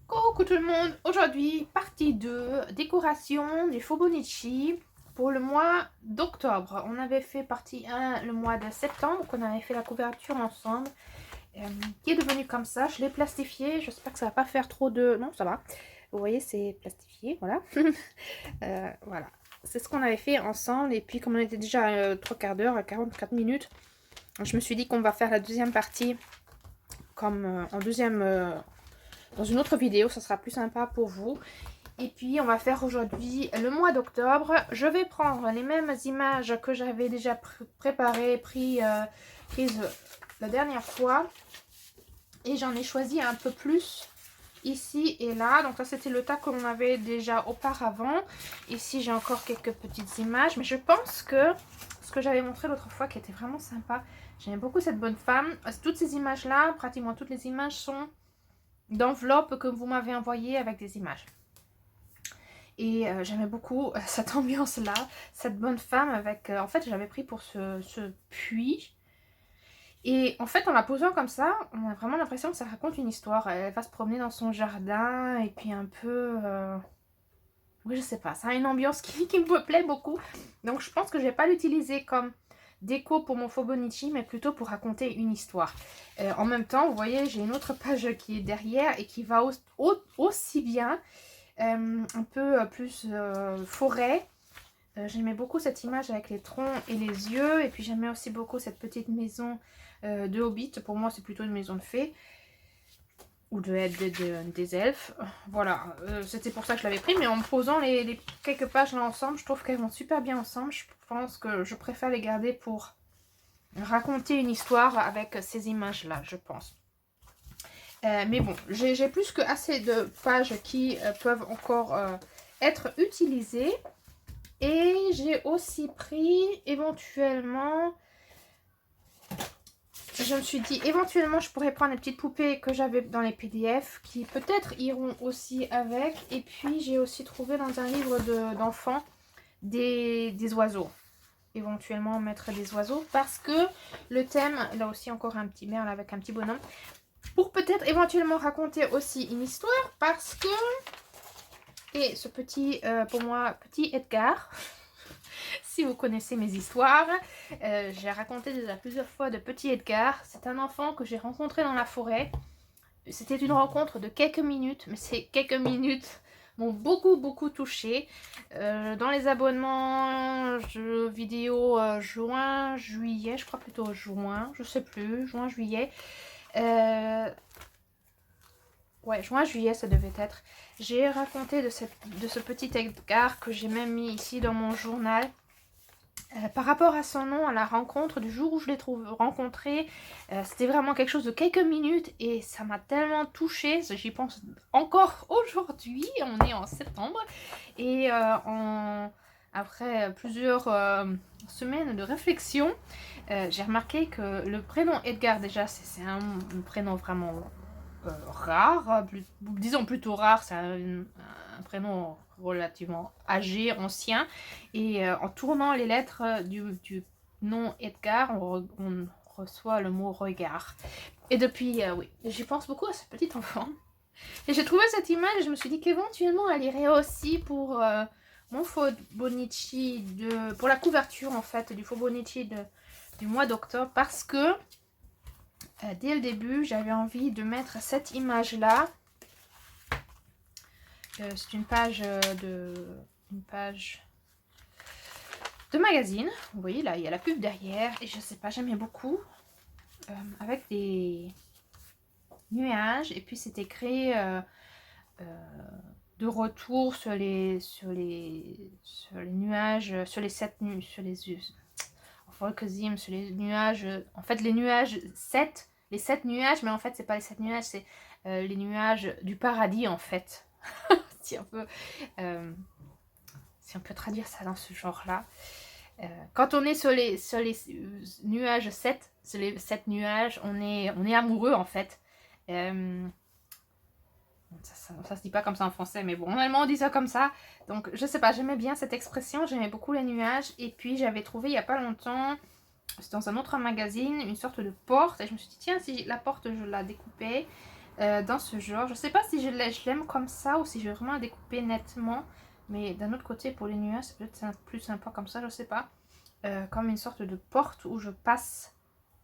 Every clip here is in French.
Coucou tout le monde, aujourd'hui partie 2, décoration du Faubonicci pour le mois d'octobre. On avait fait partie 1 le mois de septembre, qu'on avait fait la couverture ensemble, qui est devenue comme ça. Je l'ai plastifié, j'espère que ça va pas faire trop de... Non, ça va. Vous voyez, c'est plastifié, voilà. Voilà, c'est ce qu'on avait fait ensemble. Et puis comme on était déjà 3/4 d'heure, à 44 minutes, je me suis dit qu'on va faire la deuxième partie comme en deuxième... dans une autre vidéo, ça sera plus sympa pour vous. Et puis on va faire aujourd'hui le mois d'octobre. Je vais prendre les mêmes images que j'avais déjà préparées, prises la dernière fois. Et j'en ai choisi un peu plus ici et là. Donc ça c'était le tas que l'on avait déjà auparavant. Ici j'ai encore quelques petites images. Mais je pense que ce que j'avais montré l'autre fois qui était vraiment sympa. J'aimais beaucoup cette bonne femme. Toutes ces images là, pratiquement toutes les images sont d'enveloppes que vous m'avez envoyées avec des images. Et j'aimais beaucoup cette ambiance là, cette bonne femme avec... en fait j'avais pris pour ce puits. Et en fait en la posant comme ça, on a vraiment l'impression que ça raconte une histoire. Elle va se promener dans son jardin et puis un peu... oui je sais pas, ça a une ambiance qui me plaît beaucoup. Donc je pense que je vais pas l'utiliser comme déco pour mon Faubonicci, mais plutôt pour raconter une histoire. En même temps, vous voyez, j'ai une autre page qui est derrière et qui va aussi bien, un peu plus forêt. J'aimais beaucoup cette image avec les troncs et les yeux, et puis j'aimais aussi beaucoup cette petite maison de Hobbit. Pour moi, c'est plutôt une maison de fées ou des elfes. Voilà, c'était pour ça que je l'avais pris, mais en me posant les quelques pages là ensemble, je trouve qu'elles vont super bien ensemble. Je pense que je préfère les garder pour raconter une histoire avec ces images là, je pense. Mais bon, j'ai plus que assez de pages qui peuvent encore être utilisées. Et j'ai aussi pris éventuellement... Je me suis dit éventuellement je pourrais prendre les petites poupées que j'avais dans les PDF qui peut-être iront aussi avec. Et puis j'ai aussi trouvé dans un livre d'enfants des oiseaux. Éventuellement mettre des oiseaux parce que le thème, là aussi encore un petit merle avec un petit bonhomme, pour peut-être éventuellement raconter aussi une histoire parce que... Et ce petit, pour moi, petit Edgar, si vous connaissez mes histoires, j'ai raconté déjà plusieurs fois de petit Edgar. C'est un enfant que j'ai rencontré dans la forêt. C'était une rencontre de quelques minutes, mais ces quelques minutes m'ont beaucoup touchée. Dans les abonnements vidéo juin, juillet, je crois plutôt juin, je sais plus, juin, juillet. Ouais, juin, juillet, ça devait être. J'ai raconté de ce petit Edgar que j'ai même mis ici dans mon journal. Par rapport à son nom, à la rencontre, du jour où je l'ai rencontré, c'était vraiment quelque chose de quelques minutes et ça m'a tellement touchée, j'y pense encore aujourd'hui, on est en septembre, et après plusieurs semaines de réflexion, j'ai remarqué que le prénom Edgar, déjà, c'est un prénom vraiment rare, disons plutôt rare, c'est un prénom relativement âgé, ancien, et en tournant les lettres du nom Edgar, on reçoit le mot regard. Et depuis, oui, j'y pense beaucoup à ce petit enfant. Et j'ai trouvé cette image et je me suis dit qu'éventuellement elle irait aussi pour mon Faubonicci, pour la couverture en fait du Faubonicci du mois d'octobre, parce que dès le début, j'avais envie de mettre cette image-là. C'est une page de magazine. Vous voyez, là, il y a la pub derrière. Et je sais pas, j'aimais beaucoup. Avec des nuages. Et puis, c'est écrit de retour sur les nuages, sur les 7 nuages, sur les nuages, en fait les nuages 7, les 7 nuages, mais en fait c'est pas les 7 nuages, c'est les nuages du paradis en fait. si on peut traduire ça dans ce genre là. Quand on est sur les nuages 7, sur les 7 nuages, on est amoureux en fait. Ça se dit pas comme ça en français, mais bon, en allemand on dit ça comme ça. Donc je sais pas, j'aimais bien cette expression, j'aimais beaucoup les nuages. Et puis j'avais trouvé il y a pas longtemps, c'est dans un autre magazine, une sorte de porte. Et je me suis dit, tiens, si la porte je la découpais, dans ce genre. Je sais pas si je l'aime comme ça ou si je vais vraiment la découper nettement. Mais d'un autre côté, pour les nuages, c'est peut-être plus sympa comme ça, je sais pas. Comme une sorte de porte où je passe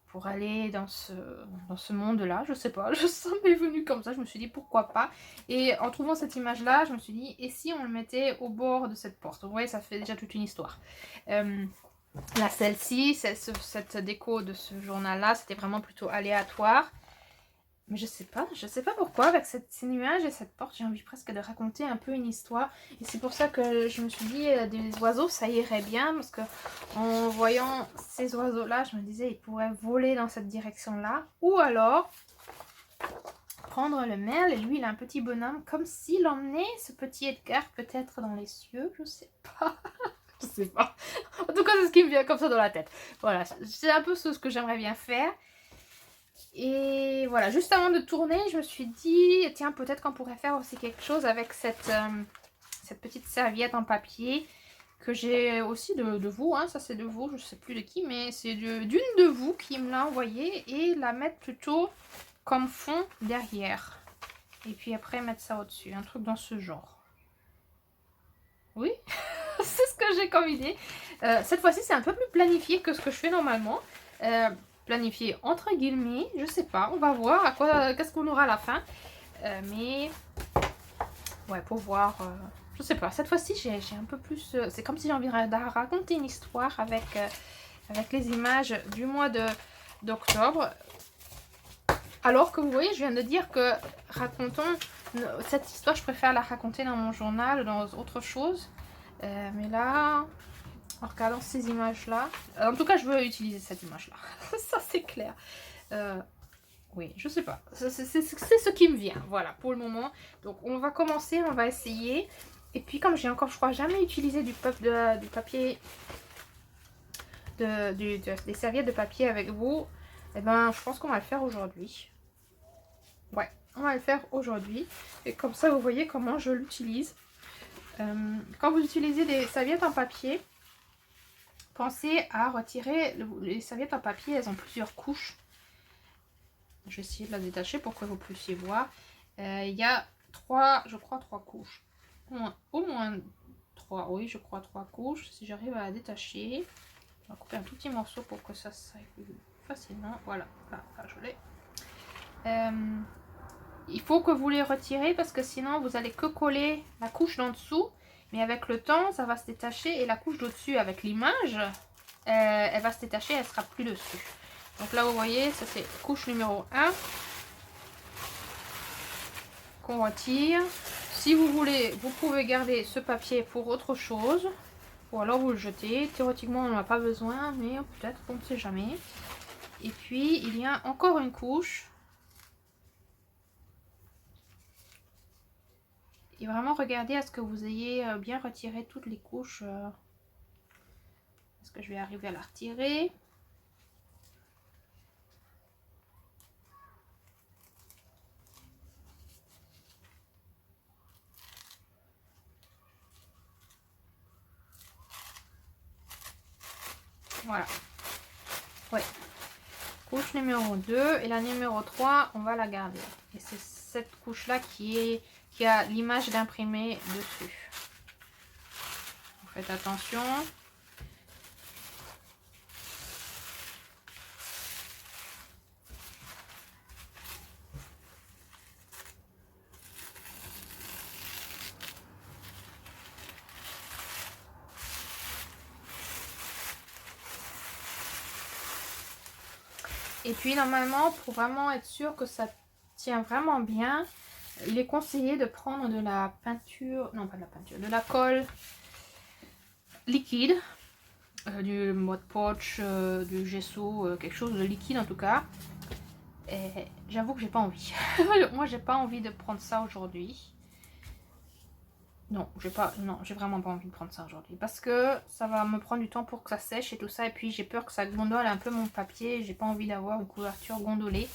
pour aller dans ce monde-là. Je sais pas, ça m'est venu comme ça. Je me suis dit pourquoi pas. Et en trouvant cette image-là, je me suis dit, et si on le mettait au bord de cette porte? Vous voyez, ça fait déjà toute une histoire. Là, celle-ci, cette déco de ce journal-là, c'était vraiment plutôt aléatoire. Mais je sais pas pourquoi, avec ces nuages et cette porte, j'ai envie presque de raconter un peu une histoire. Et c'est pour ça que je me suis dit, des oiseaux, ça irait bien. Parce que en voyant ces oiseaux-là, je me disais, ils pourraient voler dans cette direction-là. Ou alors, prendre le merle, et lui, il a un petit bonhomme, comme s'il emmenait ce petit Edgar peut-être dans les cieux, je sais pas. Je sais pas. En tout cas, c'est ce qui me vient comme ça dans la tête. Voilà, c'est un peu ce que j'aimerais bien faire. Et voilà, juste avant de tourner, je me suis dit, tiens, peut-être qu'on pourrait faire aussi quelque chose avec cette petite serviette en papier que j'ai aussi de vous, hein, ça c'est de vous, je sais plus de qui, mais c'est d'une de vous qui me l'a envoyé, et la mettre plutôt comme fond derrière. Et puis après mettre ça au-dessus, un truc dans ce genre. Oui, c'est ce que j'ai comme idée. Cette fois-ci, c'est un peu plus planifié que ce que je fais normalement. Planifié entre guillemets, je sais pas, on va voir à quoi, qu'est-ce qu'on aura à la fin. Mais ouais, pour voir, je sais pas, cette fois-ci j'ai un peu plus, c'est comme si j'ai envie de raconter une histoire avec les images du mois d'octobre. Alors que vous voyez, je viens de dire que racontons cette histoire, je préfère la raconter dans mon journal, dans autre chose. Mais là, en regardant ces images-là, en tout cas, je veux utiliser cette image-là. Ça, c'est clair. Oui, je sais pas. C'est ce qui me vient, voilà, pour le moment. Donc, on va commencer, on va essayer. Et puis, comme j'ai encore, je crois, jamais utilisé du papier, des serviettes de papier avec vous, eh ben, je pense qu'on va le faire aujourd'hui. Ouais, on va le faire aujourd'hui. Et comme ça, vous voyez comment je l'utilise. Quand vous utilisez des serviettes en papier, pensez à retirer les serviettes en papier, elles ont plusieurs couches. Je vais essayer de la détacher pour que vous puissiez voir. Il y a je crois 3 couches. Au moins 3, oui, je crois 3 couches. Si j'arrive à la détacher, on va couper un tout petit morceau pour que ça s'aille plus facilement. Voilà, là je l'ai. Il faut que vous les retirez parce que sinon vous allez que coller la couche d'en dessous. Mais avec le temps, ça va se détacher et la couche d'au-dessus avec l'image, elle va se détacher, elle sera plus dessus. Donc là, vous voyez, ça c'est couche numéro 1 qu'on retire. Si vous voulez, vous pouvez garder ce papier pour autre chose. Ou alors vous le jetez. Théoriquement, on n'en a pas besoin, mais peut-être, on ne sait jamais. Et puis, il y a encore une couche. Et vraiment, regardez à ce que vous ayez bien retiré toutes les couches. Est-ce que je vais arriver à la retirer ? Voilà. Ouais. Couche numéro 2 et la numéro 3, on va la garder. Et c'est cette couche-là qui a l'image d'imprimé dessus. Vous faites attention. Et puis normalement, pour vraiment être sûr que ça tient vraiment bien, il est conseillé de prendre de la peinture, non pas de la peinture, de la colle liquide, du Mod Podge, du gesso, quelque chose de liquide en tout cas. Et j'avoue que j'ai pas envie. Moi j'ai pas envie de prendre ça aujourd'hui. Non, j'ai vraiment pas envie de prendre ça aujourd'hui. Parce que ça va me prendre du temps pour que ça sèche et tout ça. Et puis j'ai peur que ça gondole un peu mon papier. J'ai pas envie d'avoir une couverture gondolée.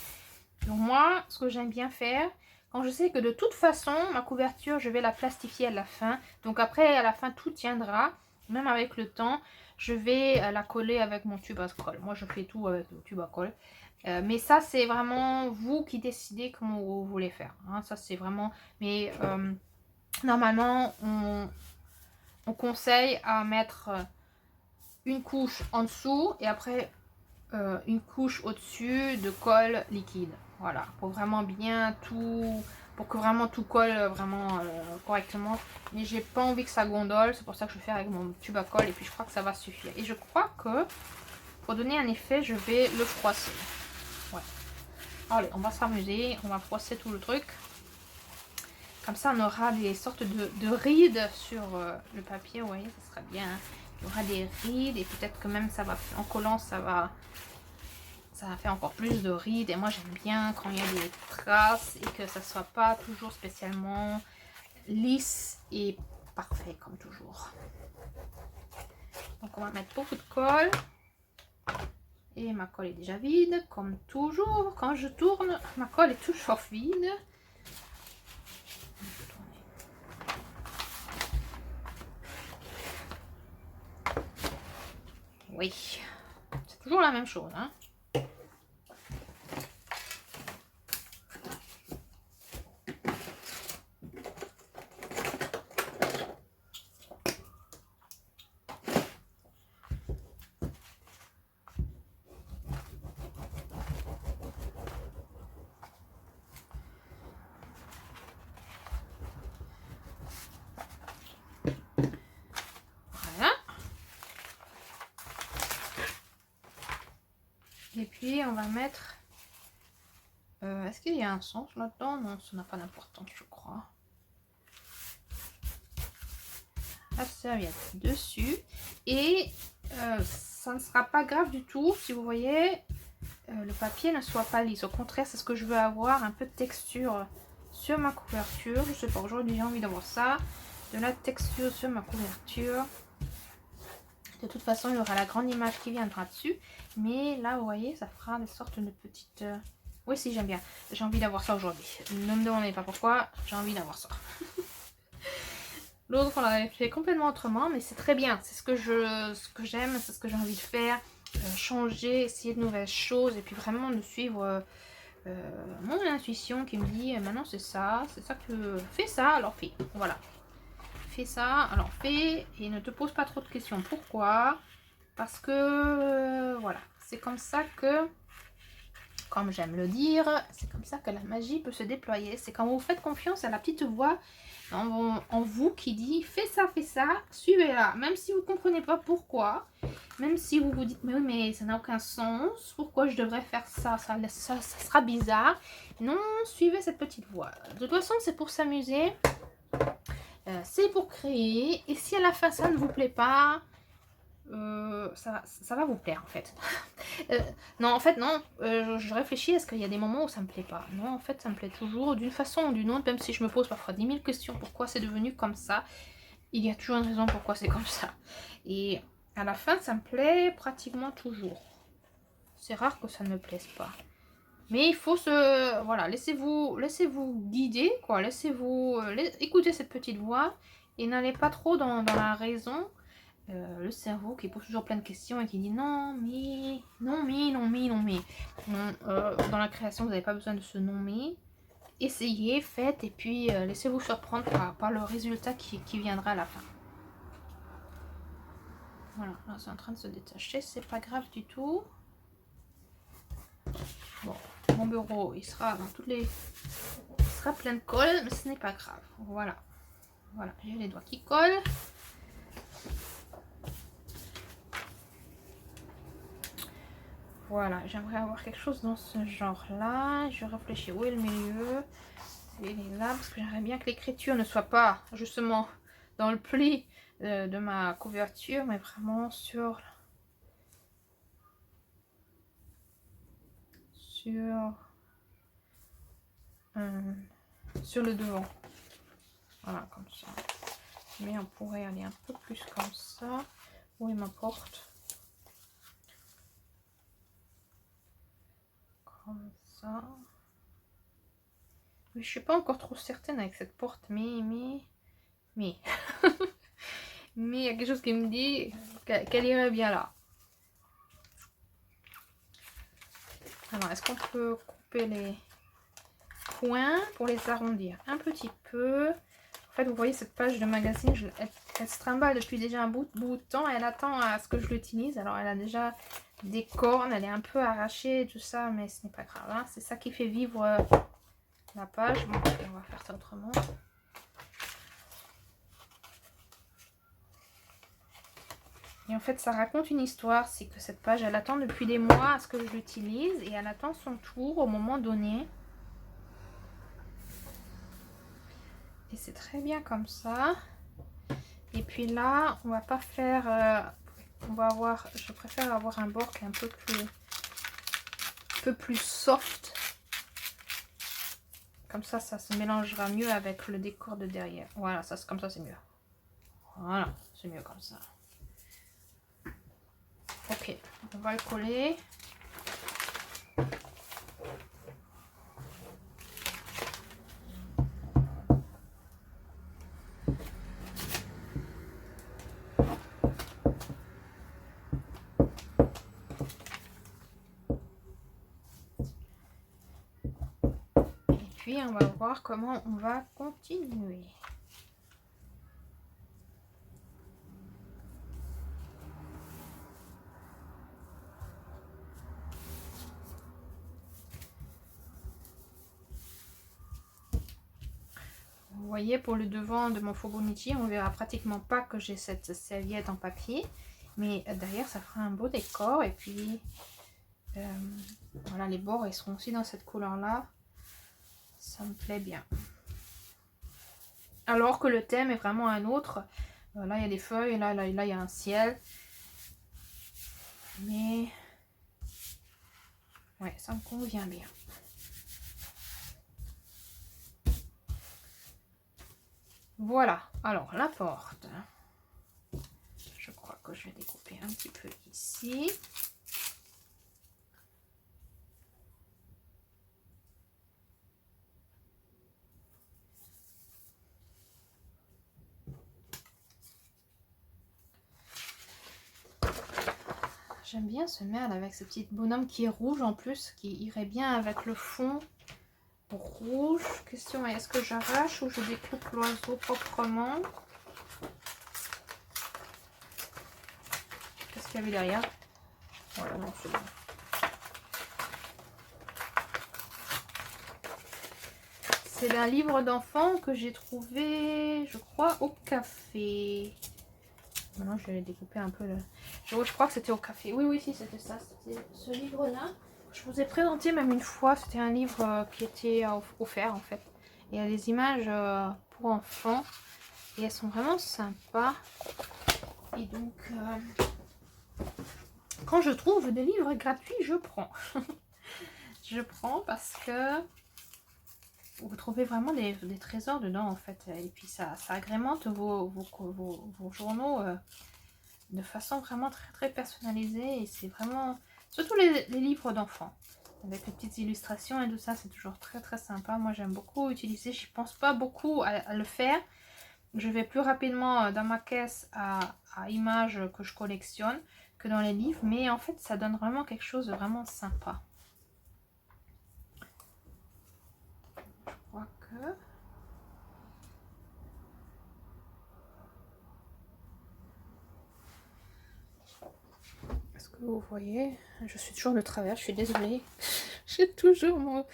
Donc moi, ce que j'aime bien faire, quand je sais que de toute façon, ma couverture, je vais la plastifier à la fin. Donc après, à la fin, tout tiendra. Même avec le temps, je vais la coller avec mon tube à colle. Moi, je fais tout avec le tube à colle. Mais ça, c'est vraiment vous qui décidez comment vous voulez faire. Hein. Ça, c'est vraiment... Mais normalement, on conseille à mettre une couche en dessous et après une couche au-dessus de colle liquide. Voilà, pour vraiment bien tout... Pour que vraiment tout colle vraiment correctement. Mais j'ai pas envie que ça gondole, c'est pour ça que je vais faire avec mon tube à colle et puis je crois que ça va suffire. Et je crois que pour donner un effet, je vais le froisser. Ouais. Allez, on va s'amuser, on va froisser tout le truc. Comme ça, on aura des sortes de rides sur le papier, vous voyez, ça serait bien. Hein. Il y aura des rides et peut-être que même ça va, en collant, ça va faire encore plus de rides. Et moi, j'aime bien quand il y a des traces et que ça soit pas toujours spécialement lisse et parfait comme toujours. Donc, on va mettre beaucoup de colle. Et ma colle est déjà vide, comme toujours. Quand je tourne, ma colle est toujours vide. Oui, c'est toujours la même chose. Hein. Et puis on va mettre... Est-ce qu'il y a un sens là-dedans? Non, ça n'a pas d'importance, je crois. La serviette dessus. Et ça ne sera pas grave du tout si vous voyez le papier ne soit pas lisse. Au contraire, c'est ce que je veux avoir, un peu de texture sur ma couverture. Je sais pas, aujourd'hui j'ai envie d'avoir ça. De la texture sur ma couverture. De toute façon, il y aura la grande image qui viendra dessus. Mais là, vous voyez, ça fera des sortes de petites... Oui, si, j'aime bien. J'ai envie d'avoir ça aujourd'hui. Ne me demandez pas pourquoi, j'ai envie d'avoir ça. L'autre, on l'avait fait complètement autrement, mais c'est très bien. C'est ce que j'aime, c'est ce que j'ai envie de faire. Changer, essayer de nouvelles choses. Et puis vraiment de suivre mon intuition qui me dit, maintenant c'est ça que... Fais ça, alors fais. Voilà. Fais ça, alors fais et ne te pose pas trop de questions. Pourquoi? Parce que voilà, c'est comme ça que, comme j'aime le dire, c'est comme ça que la magie peut se déployer. C'est quand vous faites confiance à la petite voix en vous qui dit fais ça, suivez-la. Même si vous ne comprenez pas pourquoi, même si vous vous dites mais oui, mais ça n'a aucun sens, pourquoi je devrais faire ça, ça sera bizarre. Non, suivez cette petite voix. De toute façon, c'est pour s'amuser. C'est pour créer, et si à la fin ça ne vous plaît pas, ça va vous plaire en fait. Non, en fait, non, je réfléchis, est-ce qu'il y a des moments où ça me plaît pas? Non, en fait, ça me plaît toujours, d'une façon ou d'une autre, même si je me pose parfois 10 000 questions, pourquoi c'est devenu comme ça, il y a toujours une raison pourquoi c'est comme ça. Et à la fin, ça me plaît pratiquement toujours. C'est rare que ça ne me plaise pas. Mais il faut se... Voilà, laissez-vous guider, quoi. Laissez-vous... écoutez cette petite voix et n'allez pas trop dans la raison. Le cerveau qui pose toujours plein de questions et qui dit non, mais... Non, mais, non, mais, non, mais... Non, dans la création, vous n'avez pas besoin de ce non, mais. Essayez, faites et puis laissez-vous surprendre par le résultat qui viendra à la fin. Voilà, là c'est en train de se détacher, c'est pas grave du tout. Bon, mon bureau, il sera dans toutes les... Il sera plein de colle, mais ce n'est pas grave. Voilà. Voilà, j'ai les doigts qui collent. Voilà, j'aimerais avoir quelque chose dans ce genre-là. Je réfléchis où est le milieu. Il est là, parce que j'aimerais bien que l'écriture ne soit pas, justement, dans le pli de ma couverture, mais vraiment sur le devant. Voilà, comme ça. Mais on pourrait aller un peu plus comme ça. Où est ma porte? Comme ça. Mais je suis pas encore trop certaine avec cette porte, mais mais il y a quelque chose qui me dit qu'elle irait bien là. Alors, est-ce qu'on peut couper les coins pour les arrondir un petit peu? En fait, vous voyez cette page de magazine, elle se trimballe depuis déjà un bout de temps. Elle attend à ce que je l'utilise. Alors, elle a déjà des cornes, elle est un peu arrachée, tout ça, mais ce n'est pas grave. Hein. C'est ça qui fait vivre la page. Bon, on va faire ça autrement. Et en fait, ça raconte une histoire. C'est que cette page, elle attend depuis des mois à ce que je l'utilise. Et elle attend son tour au moment donné. Et c'est très bien comme ça. Et puis là, on va pas faire... on va avoir... Je préfère avoir un bord qui est un peu plus soft. Comme ça se mélangera mieux avec le décor de derrière. Voilà, ça, comme ça c'est mieux. Voilà, c'est mieux comme ça. Ok, on va le coller. Et puis on va voir comment on va continuer. Vous voyez, pour le devant de mon Faubourg-Nichi, on verra pratiquement pas que j'ai cette serviette en papier. Mais derrière, ça fera un beau décor. Et puis, voilà, les bords, ils seront aussi dans cette couleur-là. Ça me plaît bien. Alors que le thème est vraiment un autre. Là, il y a des feuilles. Là, il y a un ciel. Mais, ouais, ça me convient bien. Voilà, alors la porte, je crois que je vais découper un petit peu ici. J'aime bien ce merle avec ce petit bonhomme qui est rouge en plus, qui irait bien avec le fond rouge. Question, est-ce que j'arrache ou je découpe l'oiseau proprement? Qu'est-ce qu'il y avait derrière? Voilà, non, c'est bon. C'est un livre d'enfant que j'ai trouvé, je crois, au café. Maintenant, je vais découper un peu le... Je crois que c'était au café. Oui, oui, si, c'était ça. C'était ce livre-là. Je vous ai présenté même une fois. C'était un livre qui était offert, en fait. Et il y a des images pour enfants. Et elles sont vraiment sympas. Et donc, quand je trouve des livres gratuits, je prends. Je prends parce que vous trouvez vraiment des trésors dedans, en fait. Et puis, ça agrémente vos journaux de façon vraiment très, très personnalisée. Et c'est vraiment... Surtout les livres d'enfants. Avec les petites illustrations et tout ça, c'est toujours très, très sympa. Moi, j'aime beaucoup utiliser. Je ne pense pas beaucoup à le faire. Je vais plus rapidement dans ma caisse à images que je collectionne que dans les livres. Mais en fait, ça donne vraiment quelque chose de vraiment sympa. Je crois que... Est-ce que vous voyez? Je suis toujours de travers, je suis désolée. J'ai toujours mon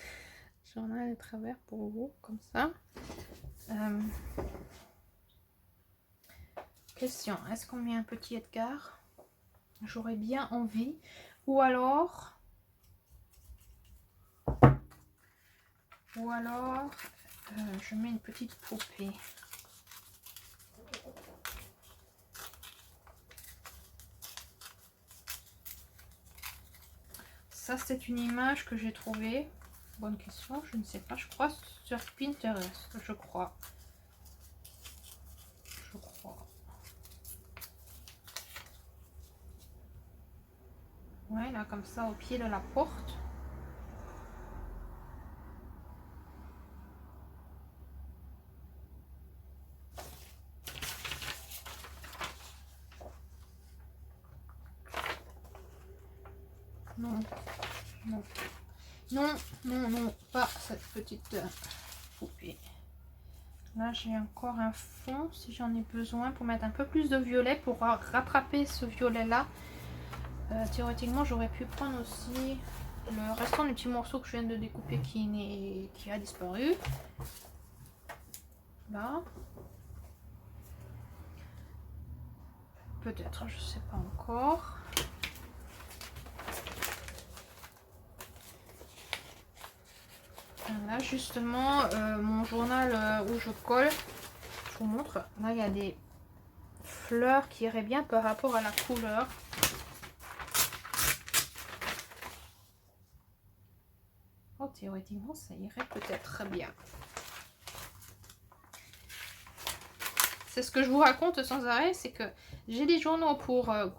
journal de travers pour vous, comme ça. Question, est-ce qu'on met un petit Edgar? J'aurais bien envie. Ou alors, je mets une petite poupée. Ça, c'est une image que j'ai trouvée. Bonne question, je ne sais pas. Je crois sur Pinterest, je crois. Ouais, là, comme ça, au pied de la porte. Non, non. Non, non, non, pas cette petite poupée. Là, j'ai encore un fond si j'en ai besoin pour mettre un peu plus de violet pour rattraper ce violet-là. Théoriquement, j'aurais pu prendre aussi le restant du petit morceau que je viens de découper qui a disparu. Là. Peut-être, je sais pas encore. Là, justement, mon journal où je colle, je vous montre. Là, il y a des fleurs qui iraient bien par rapport à la couleur. Oh, théoriquement, ça irait peut-être très bien. C'est ce que je vous raconte sans arrêt, c'est que j'ai des journaux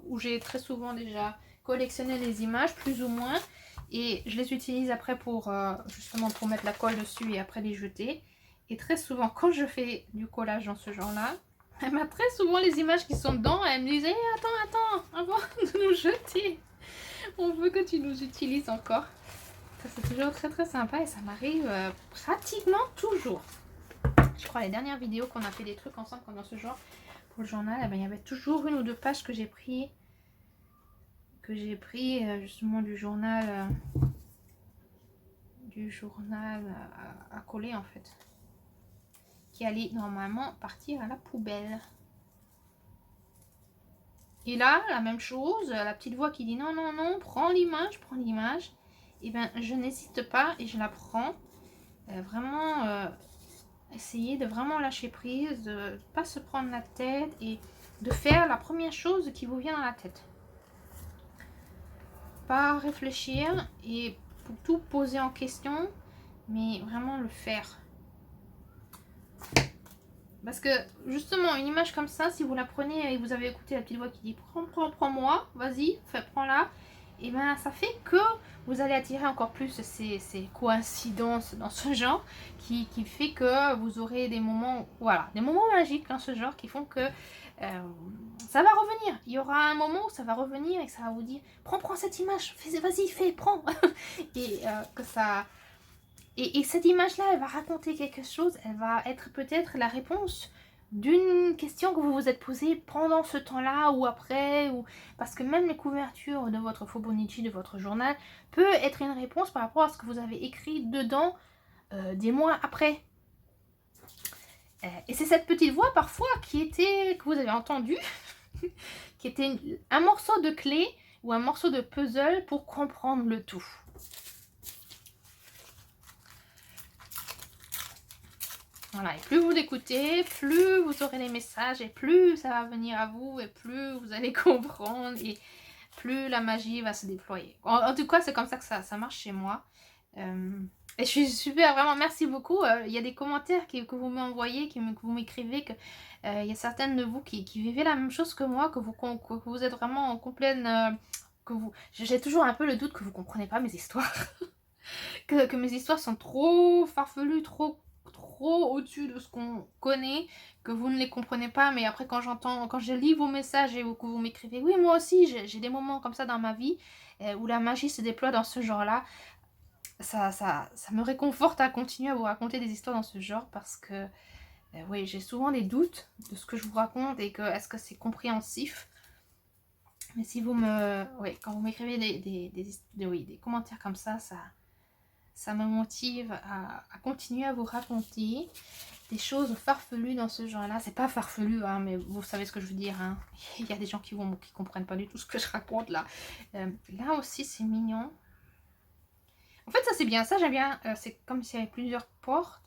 où j'ai très souvent déjà collectionné les images, plus ou moins, et je les utilise après pour justement pour mettre la colle dessus et après les jeter. Et très souvent, quand je fais du collage dans ce genre-là, elle m'a très souvent les images qui sont dedans, elle me disait hey, attends, avant de nous jeter, on veut que tu nous utilises encore. Ça c'est toujours très très sympa et ça m'arrive pratiquement toujours. Je crois les dernières vidéos qu'on a fait des trucs ensemble dans ce genre pour le journal, eh ben, il y avait toujours une ou deux pages que j'ai pris justement du journal à coller en fait, qui allait normalement partir à la poubelle. Et là, la même chose, la petite voix qui dit non, non, non, prends l'image, et ben je n'hésite pas et je la prends. Vraiment, essayer de vraiment lâcher prise, de ne pas se prendre la tête et de faire la première chose qui vous vient dans la tête. Pas réfléchir et pour tout poser en question, mais vraiment le faire. Parce que justement, une image comme ça, si vous la prenez et vous avez écouté la petite voix qui dit prends-moi, vas-y, prends-la, et ben ça fait que vous allez attirer encore plus ces coïncidences dans ce genre qui fait que vous aurez des moments, voilà, des moments magiques dans ce genre qui font que ça va revenir. Il y aura un moment où ça va revenir et que ça va vous dire prends cette image, vas-y, prends. Et que ça... Et cette image-là, elle va raconter quelque chose, elle va être peut-être la réponse d'une question que vous vous êtes posée pendant ce temps-là ou après, parce que même les couvertures de votre Fobonichi, de votre journal, peut être une réponse par rapport à ce que vous avez écrit dedans des mois après. Et c'est cette petite voix parfois que vous avez entendue, qui était un morceau de clé ou un morceau de puzzle pour comprendre le tout. Voilà, et plus vous l'écoutez, plus vous aurez les messages et plus ça va venir à vous et plus vous allez comprendre et plus la magie va se déployer. En tout cas, c'est comme ça que ça marche chez moi. Et je suis super, vraiment, merci beaucoup. Il y a des commentaires que vous m'envoyez, que vous m'écrivez, il y a certaines de vous qui vivez la même chose que moi, que vous êtes vraiment en pleine... J'ai toujours un peu le doute que vous ne comprenez pas mes histoires. que mes histoires sont trop farfelues, trop au-dessus de ce qu'on connaît, que vous ne les comprenez pas, mais après quand je lis vos messages et que vous m'écrivez, oui moi aussi j'ai des moments comme ça dans ma vie où la magie se déploie dans ce genre-là, ça me réconforte à continuer à vous raconter des histoires dans ce genre parce que oui, j'ai souvent des doutes de ce que je vous raconte et que est-ce que c'est compréhensif. Mais si vous quand vous m'écrivez des commentaires comme ça me motive à continuer à vous raconter des choses farfelues dans ce genre-là. C'est pas farfelu, hein, mais vous savez ce que je veux dire. Hein. Il y a des gens qui comprennent pas du tout ce que je raconte là. Là aussi, c'est mignon. En fait, ça c'est bien. Ça, j'aime bien. C'est comme s'il y avait plusieurs portes.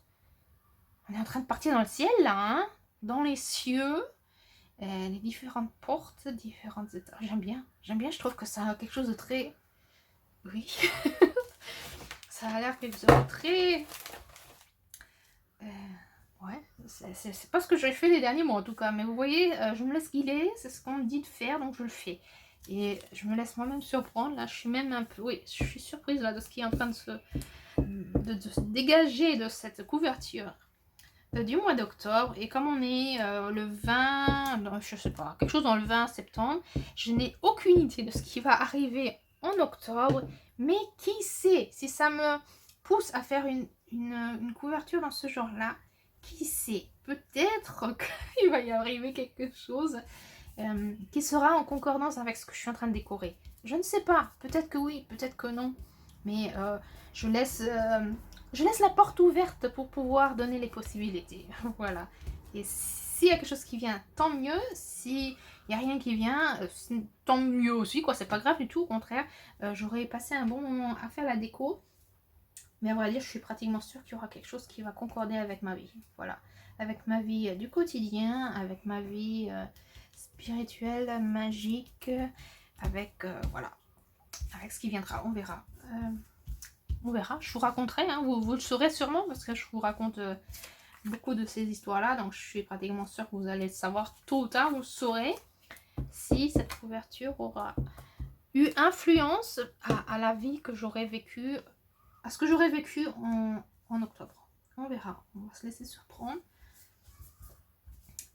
On est en train de partir dans le ciel là, hein, dans les cieux. Les différentes portes, différentes étages. J'aime bien. Je trouve que ça a quelque chose de très... Oui. Ça a l'air quelque chose de très... ouais, c'est pas ce que j'ai fait les derniers mois en tout cas. Mais vous voyez, je me laisse guider. C'est ce qu'on me dit de faire, donc je le fais. Et je me laisse moi-même surprendre. Là, je suis même un peu... Oui, je suis surprise là de ce qui est en train de se dégager de cette couverture du mois d'octobre. Et comme on est le 20... je sais pas, quelque chose dans le 20 septembre, je n'ai aucune idée de ce qui va arriver en octobre. Mais qui sait, si ça me pousse à faire une couverture dans ce genre-là, qui sait, peut-être qu'il va y arriver quelque chose qui sera en concordance avec ce que je suis en train de décorer. Je ne sais pas, peut-être que oui, peut-être que non. Mais je laisse la porte ouverte pour pouvoir donner les possibilités. Voilà. Et s'il y a quelque chose qui vient, tant mieux. S'il n'y a rien qui vient, tant mieux aussi, quoi. C'est pas grave du tout, au contraire. J'aurais passé un bon moment à faire la déco. Mais à vrai dire, je suis pratiquement sûre qu'il y aura quelque chose qui va concorder avec ma vie. Voilà. Avec ma vie du quotidien, avec ma vie spirituelle, magique, avec, voilà, avec ce qui viendra. On verra. On verra. Je vous raconterai, hein. Vous le saurez sûrement parce que je vous raconte beaucoup de ces histoires-là. Donc je suis pratiquement sûre que vous allez le savoir tôt ou tard. Vous le saurez si cette couverture aura eu influence à la vie que j'aurais vécue, à ce que j'aurais vécu en octobre. On verra. On va se laisser surprendre.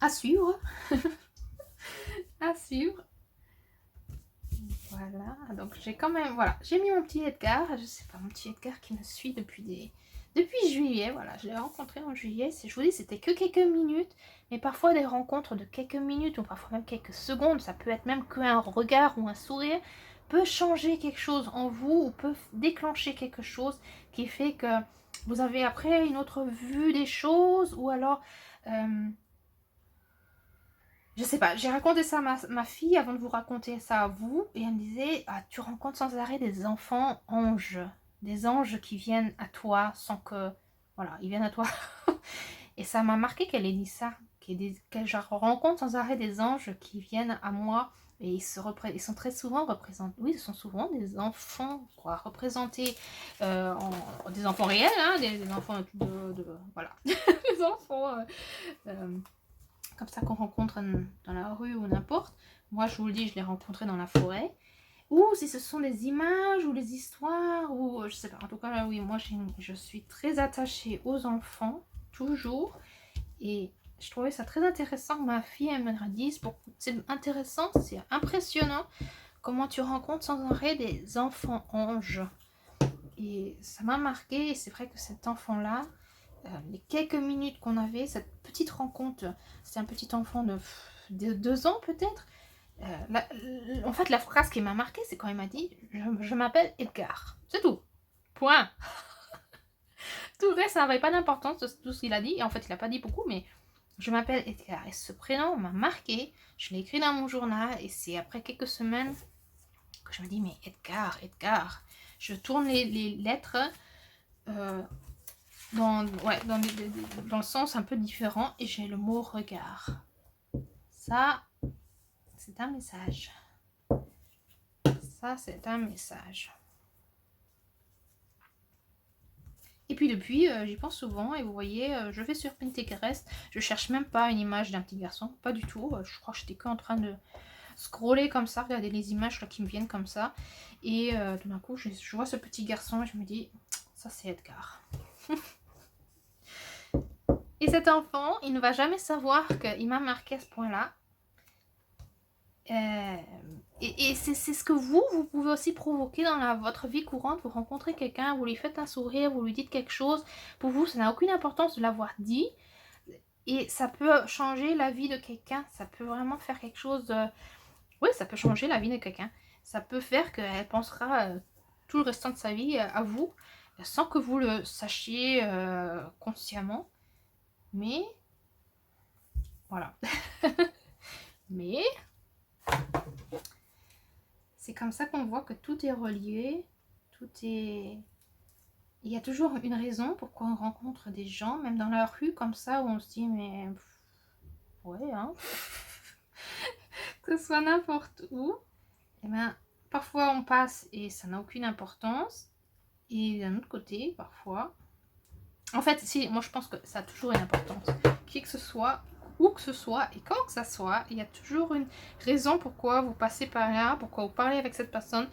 À suivre. À suivre. Voilà, donc j'ai quand même, voilà, j'ai mis mon petit Edgar, je sais pas, mon petit Edgar qui me suit depuis juillet, voilà, je l'ai rencontré en juillet, je vous dis, c'était que quelques minutes, mais parfois des rencontres de quelques minutes, ou parfois même quelques secondes, ça peut être même qu'un regard ou un sourire, peut changer quelque chose en vous, ou peut déclencher quelque chose qui fait que vous avez après une autre vue des choses, ou alors... je sais pas, j'ai raconté ça à ma fille avant de vous raconter ça à vous. Et elle me disait, ah, tu rencontres sans arrêt des enfants anges. Des anges qui viennent à toi sans que... Voilà, ils viennent à toi. Et ça m'a marqué qu'elle ait dit ça. Qu'elle rencontre sans arrêt des anges qui viennent à moi. Et ils sont très souvent représentés... Oui, ce sont souvent des enfants, quoi, représentés des enfants réels, hein, des enfants voilà. Des enfants... comme ça qu'on rencontre dans la rue ou n'importe. Moi, je vous le dis, je l'ai rencontré dans la forêt. Ou si ce sont des images ou des histoires, ou je sais pas. En tout cas, là, oui, moi, je suis très attachée aux enfants, toujours. Et je trouvais ça très intéressant. Ma fille, elle me dit, c'est intéressant, c'est impressionnant comment tu rencontres sans arrêt des enfants anges. Et ça m'a marqué. Et c'est vrai que cet enfant-là, les quelques minutes qu'on avait, cette petite rencontre, c'était un petit enfant de 2 ans peut-être. En fait, la phrase qui m'a marqué, c'est quand il m'a dit je m'appelle Edgar. C'est tout. Point. Tout le reste, ça n'avait pas d'importance, tout ce qu'il a dit. Et en fait, il n'a pas dit beaucoup, mais je m'appelle Edgar. Et ce prénom m'a marqué. Je l'ai écrit dans mon journal. Et c'est après quelques semaines que je me dis mais Edgar, Edgar. Je tourne les lettres. Dans le sens un peu différent et j'ai le mot regard. Ça, c'est un message. Ça, c'est un message. Et puis depuis, j'y pense souvent et vous voyez, je vais sur Pinterest, je cherche même pas une image d'un petit garçon, pas du tout. Je crois que j'étais qu'en train de scroller comme ça, regarder les images là, qui me viennent comme ça. Et tout d'un coup, je vois ce petit garçon et je me dis, ça c'est Edgar. Et cet enfant, il ne va jamais savoir qu'il m'a marqué à ce point-là. Et c'est ce que vous pouvez aussi provoquer dans votre vie courante. Vous rencontrez quelqu'un, vous lui faites un sourire, vous lui dites quelque chose. Pour vous, ça n'a aucune importance de l'avoir dit. Et ça peut changer la vie de quelqu'un. Ça peut vraiment faire quelque chose de... Oui, ça peut changer la vie de quelqu'un. Ça peut faire qu'elle pensera tout le restant de sa vie à vous, sans que vous le sachiez consciemment. Mais... Voilà. Mais... c'est comme ça qu'on voit que tout est relié, tout est... Il y a toujours une raison pourquoi on rencontre des gens, même dans la rue, comme ça, où on se dit, mais... ouais, hein. Que ce soit n'importe où. Et ben, parfois on passe et ça n'a aucune importance. Et d'un autre côté, parfois... En fait, si, moi je pense que ça a toujours une importance. Qui que ce soit, où que ce soit et quand que ça soit, il y a toujours une raison pourquoi vous passez par là, pourquoi vous parlez avec cette personne,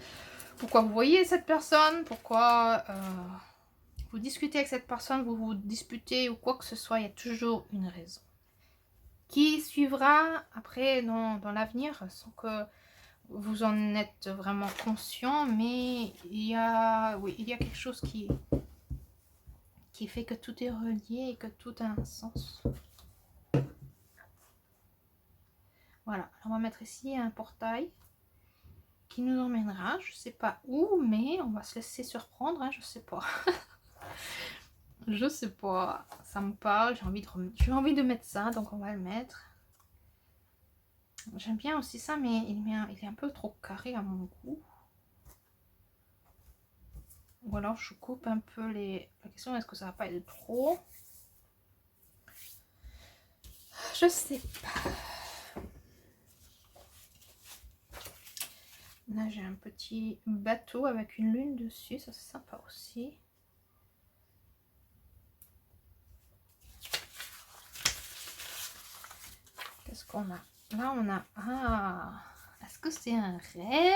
pourquoi vous voyez cette personne, pourquoi vous discutez avec cette personne, vous vous disputez ou quoi que ce soit, il y a toujours une raison. Qui suivra après dans l'avenir sans que vous en êtes vraiment conscient, mais il y a, oui, il y a quelque chose qui fait que tout est relié et que tout a un sens. Voilà, on va mettre ici un portail qui nous emmènera, je sais pas où, mais on va se laisser surprendre, hein, je sais pas. Je sais pas, ça me parle, j'ai envie de mettre ça, donc on va le mettre. J'aime bien aussi ça, mais il est un peu trop carré à mon goût. Ou alors je coupe un peu les... La question, est-ce que ça va pas être trop? Je sais pas. Là j'ai un petit bateau avec une lune dessus, ça c'est sympa aussi. Qu'est-ce qu'on a? Là on a... Ah, est-ce que c'est un rêve?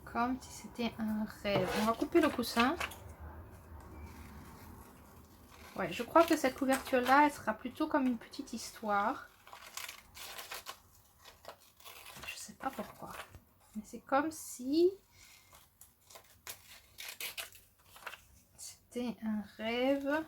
Comme si c'était un rêve. On va couper le coussin. Ouais, je crois que cette couverture-là, elle sera plutôt comme une petite histoire. Je sais pas pourquoi. Mais c'est comme si c'était un rêve.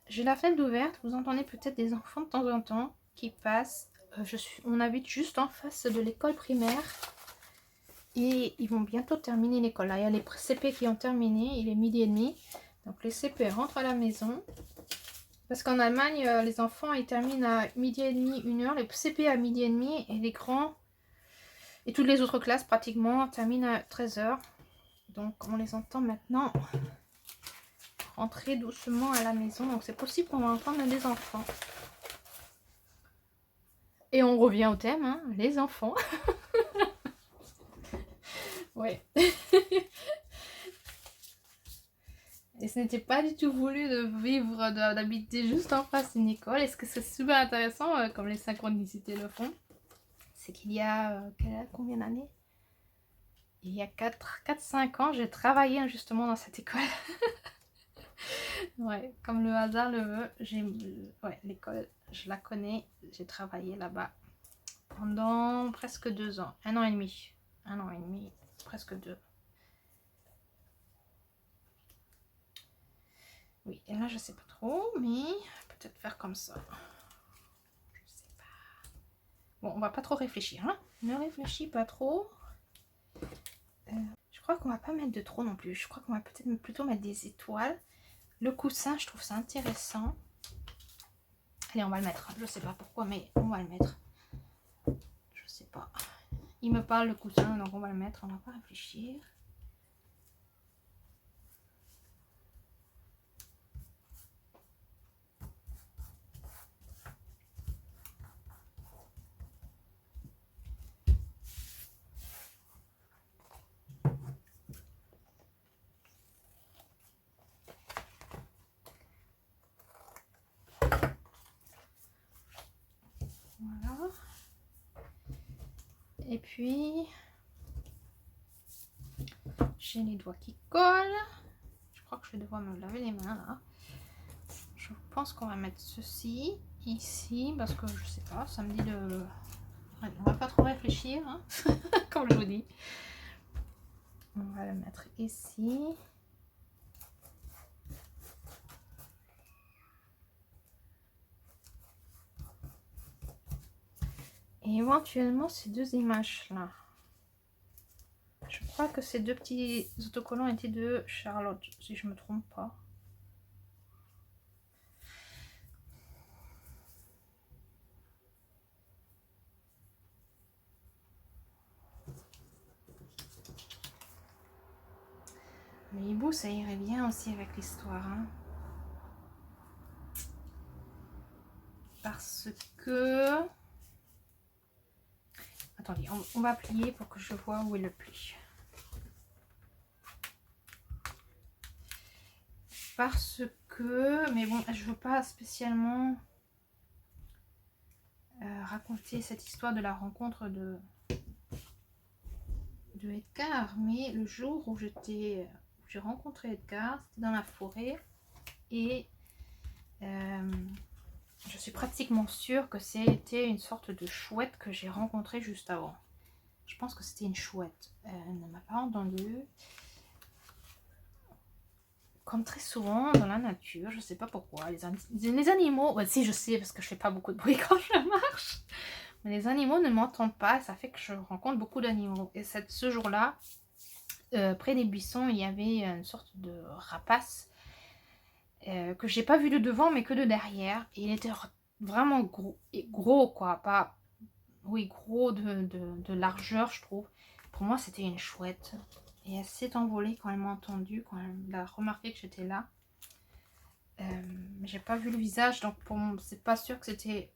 J'ai la fenêtre ouverte, vous entendez peut-être des enfants de temps en temps qui passent. On habite juste en face de l'école primaire et ils vont bientôt terminer l'école. Là, il y a les CP qui ont terminé, il est 12h30. Donc les CP rentrent à la maison. Parce qu'en Allemagne, les enfants ils terminent à 12h30, 1h, les CP à 12h30 et les grands et toutes les autres classes pratiquement terminent à 13h. Donc on les entend maintenant rentrer doucement à la maison. Donc c'est possible qu'on va entendre des enfants. Et on revient au thème, hein, les enfants. Ouais. Et ce n'était pas du tout voulu de vivre, d'habiter juste en face d'une école. Et ce que c'est super intéressant, comme les synchronicités le font, c'est qu'il y a combien d'années? Il y a 4-5 ans, j'ai travaillé justement dans cette école. Ouais, comme le hasard le veut, ouais, l'école, je la connais, j'ai travaillé là-bas pendant presque 2 ans, 1 an et demi. 1 an et demi, presque 2. Oui, et là je sais pas trop, mais peut-être faire comme ça. Je sais pas. Bon, on va pas trop réfléchir, hein. Ne réfléchis pas trop. Je crois qu'on va pas mettre de trop non plus. Je crois qu'on va peut-être plutôt mettre des étoiles. Le coussin, je trouve ça intéressant. Allez, on va le mettre. Je sais pas pourquoi, mais on va le mettre. Je sais pas. Il me parle le coussin, donc on va le mettre. On va pas réfléchir. Voilà. Et puis, j'ai les doigts qui collent. Je crois que je vais devoir me laver les mains là. Je pense qu'on va mettre ceci ici parce que je sais pas, ça me dit de... Ouais, on va pas trop réfléchir, hein, comme je vous dis. On va le mettre ici. Et éventuellement ces deux images là. Je crois que ces deux petits autocollants étaient de Charlotte, si je me trompe pas. Le hibou, ça irait bien aussi avec l'histoire. Hein. Parce que Attendez, on va plier pour que je vois où est le pli. Parce que, mais bon, je veux pas spécialement raconter cette histoire de la rencontre de Edgar, mais le jour où j'ai rencontré Edgar, c'était dans la forêt et je suis pratiquement sûre que c'était une sorte de chouette que j'ai rencontrée juste avant. Je pense que c'était une chouette. Elle ne m'a pas entendue. Comme très souvent dans la nature, je sais pas pourquoi, les animaux, ouais, si je sais parce que je fais pas beaucoup de bruit quand je marche, mais les animaux ne m'entendent pas et ça fait que je rencontre beaucoup d'animaux. Et ce jour-là, près des buissons, il y avait une sorte de rapace que j'ai pas vu de devant mais que de derrière. Et il était vraiment gros, et gros quoi, pas, oui, gros de largeur je trouve. Pour moi c'était une chouette. Et elle s'est envolée quand elle m'a entendu, quand elle a remarqué que j'étais là. J'ai pas vu le visage, donc pour moi c'est pas sûr que c'était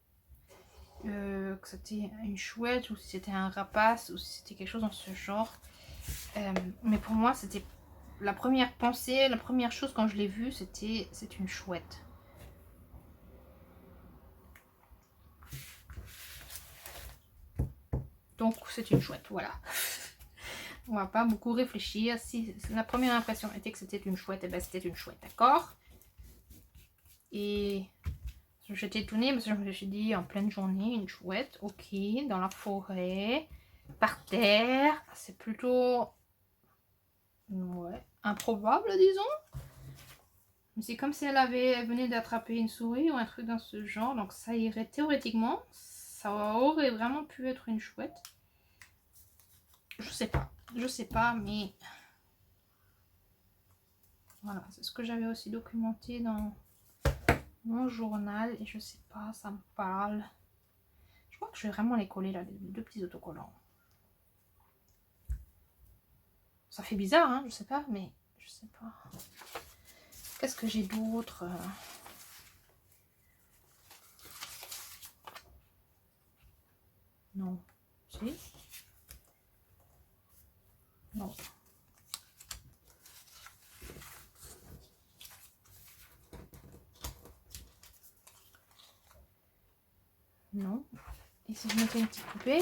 une chouette ou si c'était un rapace ou si c'était quelque chose dans ce genre. Mais pour moi c'était la première pensée, la première chose quand je l'ai vue, c'est une chouette. Donc c'est une chouette, voilà. On va pas beaucoup réfléchir. Si la première impression était que c'était une chouette, et ben c'était une chouette, d'accord. Et j'étais étonnée parce que je me suis dit en pleine journée, une chouette, ok, dans la forêt, par terre, c'est plutôt ouais, improbable disons. Mais c'est comme si elle venait d'attraper une souris ou un truc dans ce genre, donc ça irait théoriquement, ça aurait vraiment pu être une chouette. Je sais pas, mais voilà, c'est ce que j'avais aussi documenté dans mon journal et je sais pas, ça me parle. Je crois que je vais vraiment les coller là, les deux petits autocollants. Ça fait bizarre, hein, je sais pas, mais je sais pas. Qu'est-ce que j'ai d'autre? Non. Si? Non. Non. Et si je mettais une petite poupée?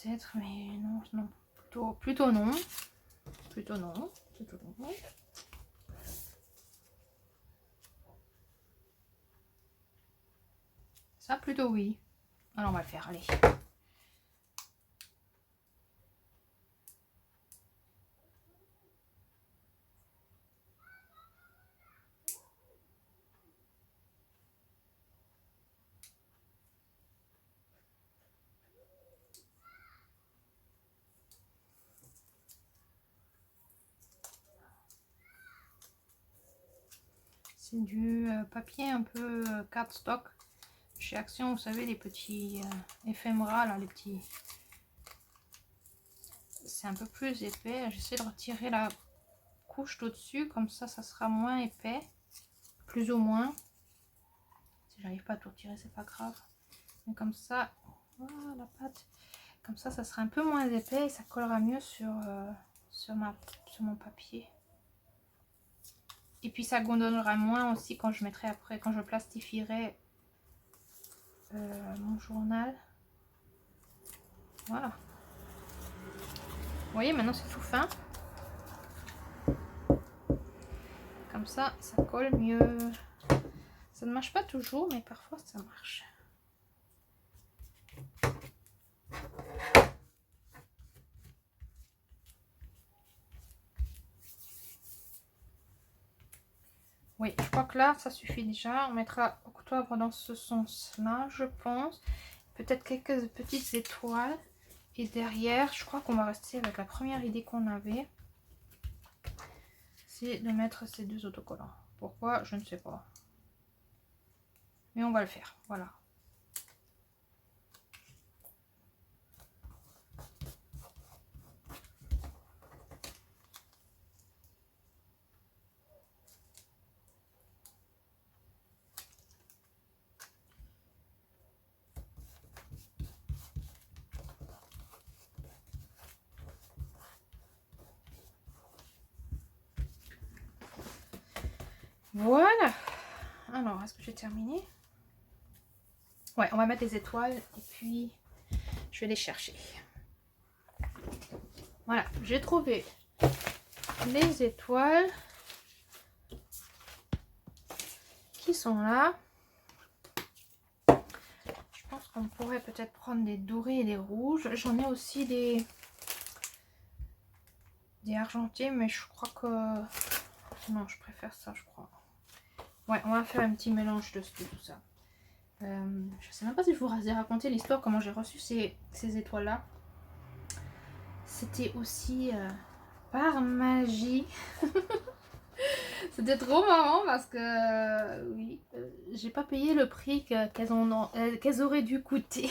Peut-être, mais non, non. Plutôt non. Plutôt non. Plutôt non. Ça, plutôt oui. Alors, on va le faire, allez. C'est du papier un peu cardstock. Chez Action, vous savez, les petits éphémères, là, les petits... C'est un peu plus épais. J'essaie de retirer la couche d'au-dessus, comme ça sera moins épais. Plus ou moins. Si j'arrive pas à tout retirer, c'est pas grave. Mais comme ça, voilà la pâte. Comme ça sera un peu moins épais et ça collera mieux sur mon papier. Et puis ça gondonnera moins aussi quand je mettrai après, quand je plastifierai mon journal. Voilà. Vous voyez, maintenant c'est tout fin. Comme ça, ça colle mieux. Ça ne marche pas toujours, mais parfois ça marche. Oui, je crois que là, ça suffit déjà. On mettra octobre dans ce sens-là, je pense. Peut-être quelques petites étoiles. Et derrière, je crois qu'on va rester avec la première idée qu'on avait. C'est de mettre ces deux autocollants. Pourquoi? Je ne sais pas. Mais on va le faire, voilà. Voilà. Alors, est-ce que j'ai terminé? Ouais, on va mettre les étoiles et puis je vais les chercher. Voilà, j'ai trouvé les étoiles qui sont là. Je pense qu'on pourrait peut-être prendre des dorés et des rouges. J'en ai aussi des argentés, mais je crois que... Non, je préfère ça, je crois. Ouais, on va faire un petit mélange de tout ça. Je sais même pas si je vous ai raconté l'histoire, comment j'ai reçu ces étoiles-là. C'était aussi par magie. C'était trop marrant parce que, oui, j'ai pas payé le prix qu'elles auraient dû coûter.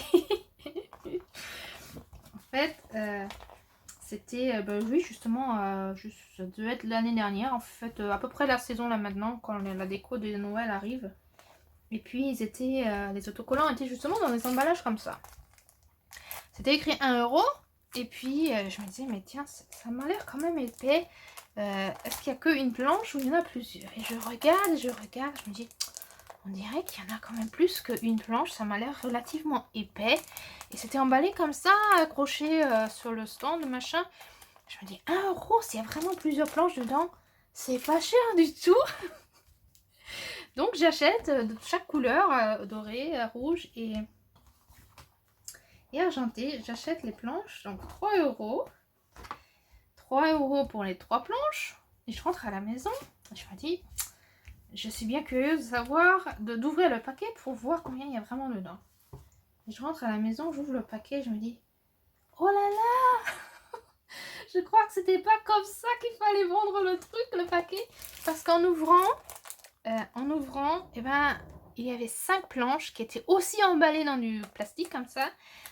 En fait, c'était, oui, justement, ça devait être l'année dernière, en fait, à peu près la saison là maintenant, quand la déco de Noël arrive. Et puis, ils étaient, les autocollants étaient justement dans des emballages comme ça. C'était écrit 1 €. Et puis, je me disais, mais tiens, ça m'a l'air quand même épais. Est-ce qu'il n'y a qu'une planche ou il y en a plusieurs? Et je regarde, je me dis, on dirait qu'il y en a quand même plus qu'une planche. Ça m'a l'air relativement épais. Et c'était emballé comme ça, accroché sur le stand, machin. Je me dis, 1 €, s'il y a vraiment plusieurs planches dedans, c'est pas cher du tout. Donc j'achète de chaque couleur, doré, rouge et argenté. J'achète les planches, donc 3 €. 3 € pour les 3 planches. Et je rentre à la maison. Et je me dis, je suis bien curieuse de savoir, d'ouvrir le paquet pour voir combien il y a vraiment dedans. Et je rentre à la maison, j'ouvre le paquet, je me dis, oh là là, je crois que c'était pas comme ça qu'il fallait vendre le truc, le paquet. Parce qu'en ouvrant, eh ben, il y avait 5 planches qui étaient aussi emballées dans du plastique comme ça.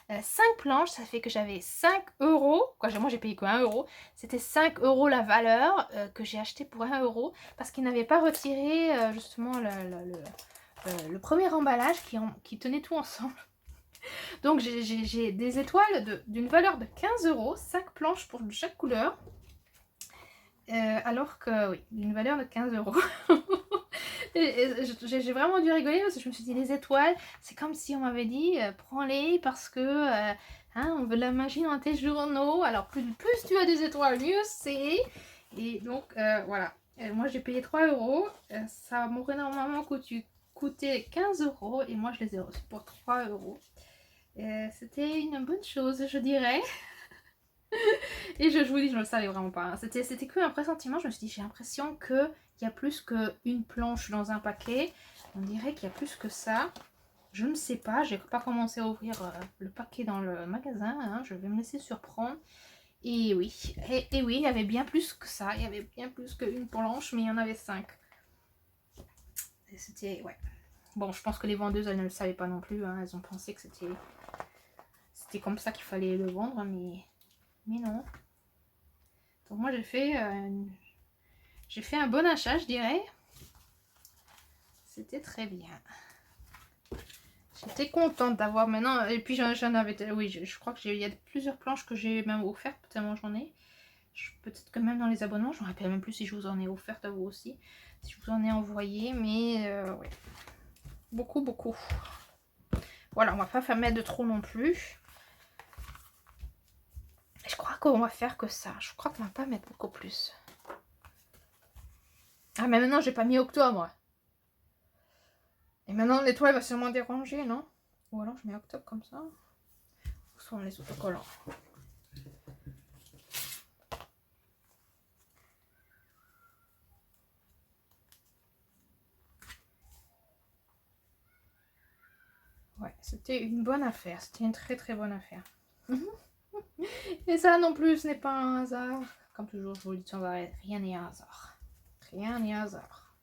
5 planches, ça fait que j'avais 5 €. Quoi, moi j'ai payé que 1 €. C'était 5 € la valeur que j'ai acheté pour 1 € parce qu'ils n'avaient pas retiré justement le premier emballage qui tenait tout ensemble. Donc j'ai des étoiles d'une valeur de 15 €, 5 planches pour chaque couleur. Alors que oui, d'une valeur de 15 €. J'ai vraiment dû rigoler parce que je me suis dit, les étoiles, c'est comme si on m'avait dit, prends-les parce que hein, on veut de la magie dans tes journaux. Alors plus tu as des étoiles, mieux c'est. Et donc voilà, moi j'ai payé 3 €. Ça m'aurait normalement coûté 15 € et moi je les ai reçus pour 3 €. C'était une bonne chose, je dirais. Et je vous dis, je ne le savais vraiment pas. Hein. C'était que un pressentiment. Je me suis dit, j'ai l'impression qu'il y a plus qu'une planche dans un paquet. On dirait qu'il y a plus que ça. Je ne sais pas. J'ai pas commencé à ouvrir le paquet dans le magasin. Hein. Je vais me laisser surprendre. Et oui. Et oui, il y avait bien plus que ça. Il y avait bien plus qu'une planche, mais il y en avait 5. Et c'était... Ouais. Bon, je pense que les vendeuses, elles ne le savaient pas non plus. Hein. Elles ont pensé que c'était comme ça qu'il fallait le vendre, mais non. Donc moi j'ai fait un bon achat, je dirais. C'était très bien. J'étais contente d'avoir maintenant. Et puis j'en avais... Oui, je crois qu'il y a plusieurs planches que j'ai même offertes, tellement j'en ai. Peut-être que même dans les abonnements, je ne me rappelle même plus si je vous en ai offertes à vous aussi. Si je vous en ai envoyé, mais ouais. Beaucoup, beaucoup. Voilà, on va pas faire mettre de trop non plus. Je crois qu'on va faire que ça. Je crois qu'on va pas mettre beaucoup plus. Ah, mais maintenant, j'ai pas mis octobre. Et maintenant, l'étoile va sûrement déranger, non? Ou alors, je mets octobre comme ça. Où sont les autocollants? Ouais, c'était une bonne affaire. C'était une très très bonne affaire. Et ça non plus, ce n'est pas un hasard. Comme toujours, je vous le dis sans arrêt, rien n'est un hasard. Rien n'est hasard.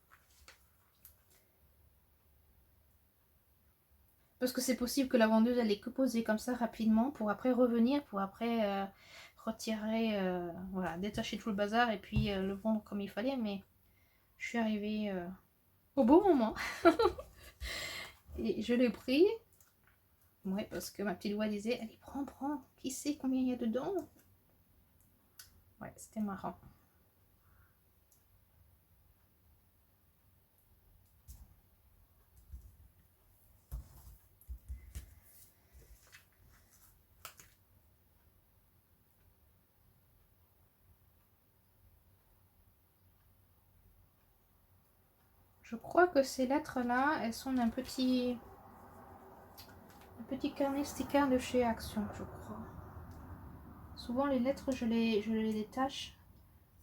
Parce que c'est possible que la vendeuse, elle ait que posé comme ça rapidement pour après revenir, pour après retirer, voilà, détacher tout le bazar et puis le vendre comme il fallait. Mais je suis arrivée au bon moment. Et je l'ai pris. Ouais, parce que ma petite voix disait, allez, prends, prends. Qui sait combien il y a dedans? Ouais, c'était marrant. Je crois que ces lettres-là, elles sont d'un petit carnet sticker de chez Action, je crois. Souvent, les lettres, je les détache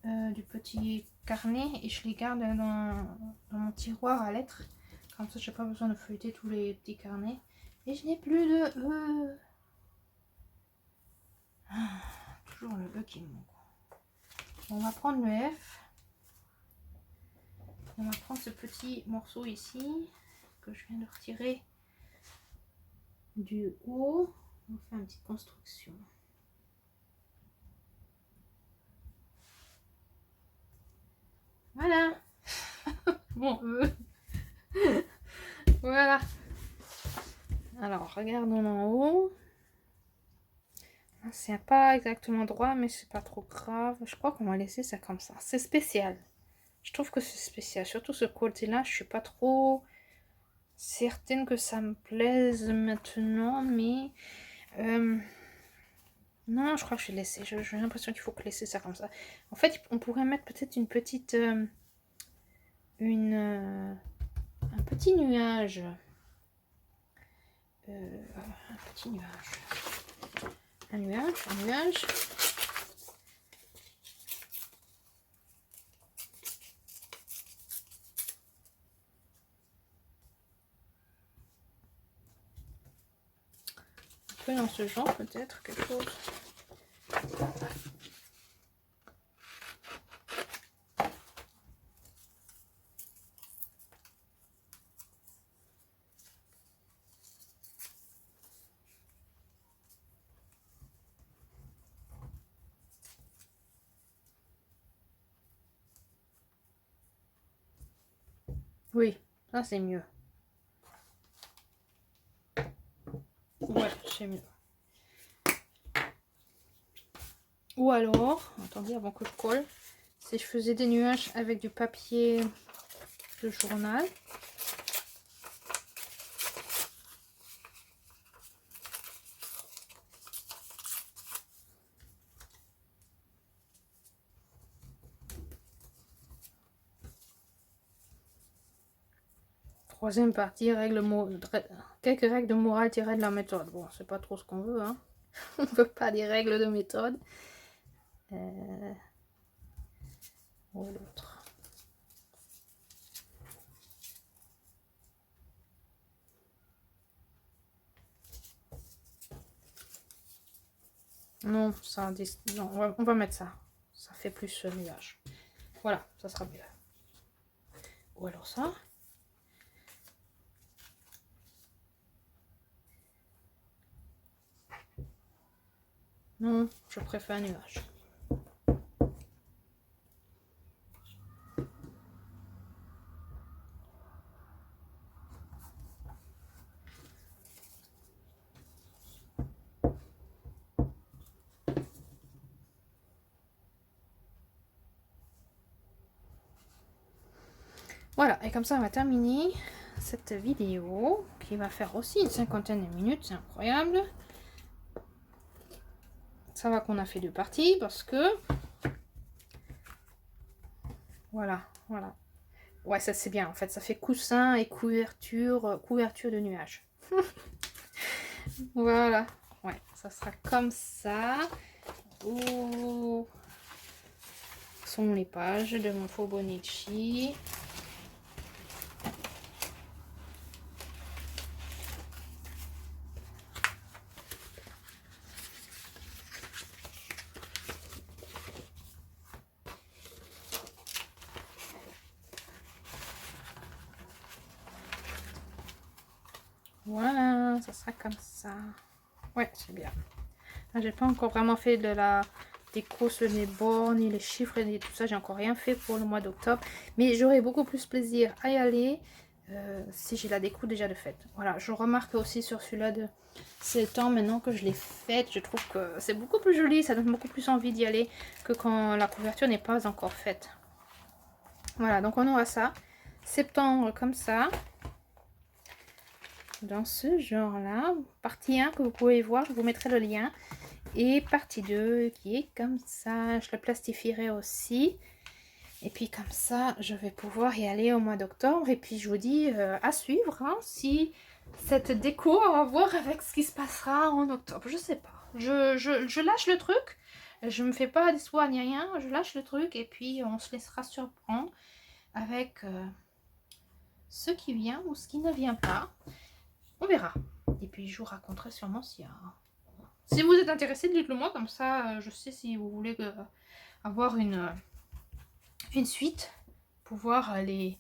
du petit carnet et je les garde dans mon tiroir à lettres. Comme ça, j'ai pas besoin de feuilleter tous les petits carnets. Et je n'ai plus de E. Toujours le E qui me manque. On va prendre le F. On va prendre ce petit morceau ici que je viens de retirer du haut. On va faire une petite construction. Voilà. Bon, voilà. Alors, regardons en haut. C'est pas exactement droit, mais c'est pas trop grave. Je crois qu'on va laisser ça comme ça. C'est spécial. Je trouve que c'est spécial. Surtout ce côté-là, je suis pas trop certaine que ça me plaise maintenant, mais non, je crois que je vais laisser. J'ai l'impression qu'il faut que laisser ça comme ça. En fait, on pourrait mettre peut-être une petite, un petit nuage. Un petit nuage. Un nuage. Un peu dans ce genre, peut-être, quelque chose. Oui, ça c'est mieux. Ouais, c'est mieux. Ou alors, attendez avant que je colle, si je faisais des nuages avec du papier de journal. Troisième partie, quelques règles de morale tirées de la méthode. Bon, c'est pas trop ce qu'on veut, hein. On veut pas des règles de méthode. Ou l'autre. Non, ça, non, on va mettre ça. Ça fait plus nuage. Voilà, ça sera mieux. Ou alors ça. Non, je préfère un nuage. Voilà, et comme ça on va terminer cette vidéo qui va faire aussi une cinquantaine de minutes, c'est incroyable. Ça va qu'on a fait deux parties parce que voilà. Ouais, ça c'est bien en fait, ça fait coussin et couverture de nuages. Voilà, ouais, ça sera comme ça. Où sont les pages de mon Fauxbonacci? Voilà, ça sera comme ça. Ouais, c'est bien. J'ai pas encore vraiment fait de la déco sur les bords, ni les chiffres, ni tout ça. J'ai encore rien fait pour le mois d'octobre. Mais j'aurai beaucoup plus plaisir à y aller si j'ai la déco déjà de faite. Voilà, je remarque aussi sur celui-là de septembre, maintenant que je l'ai faite, je trouve que c'est beaucoup plus joli. Ça donne beaucoup plus envie d'y aller que quand la couverture n'est pas encore faite. Voilà, donc on aura ça. Septembre comme ça. Dans ce genre-là. Partie 1 que vous pouvez voir, je vous mettrai le lien. Et partie 2 qui est comme ça. Je le plastifierai aussi. Et puis comme ça, je vais pouvoir y aller au mois d'octobre. Et puis je vous dis à suivre hein, si cette déco a à voir avec ce qui se passera en octobre. Je sais pas. Je lâche le truc. Je me fais pas d'espoir ni rien. Je lâche le truc et puis on se laissera surprendre avec ce qui vient ou ce qui ne vient pas. On verra. Et puis je vous raconterai sûrement s'il y a... Si vous êtes intéressé, dites-le moi, comme ça je sais si vous voulez avoir une suite pour voir les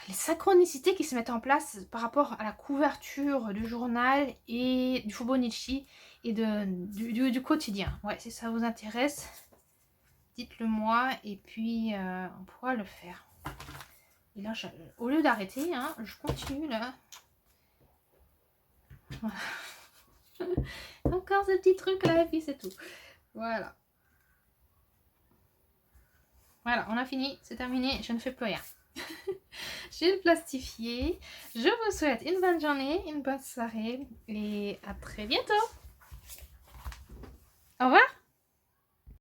synchronicités qui se mettent en place par rapport à la couverture du journal et du Fibonacci et du quotidien. Ouais, si ça vous intéresse, dites-le moi et puis on pourra le faire. Et là, au lieu d'arrêter, hein, je continue là. Voilà. Encore ce petit truc là et puis c'est tout. Voilà. Voilà, on a fini, c'est terminé, je ne fais plus rien. J'ai le plastifié. Je vous souhaite une bonne journée, une bonne soirée et à très bientôt. Au revoir.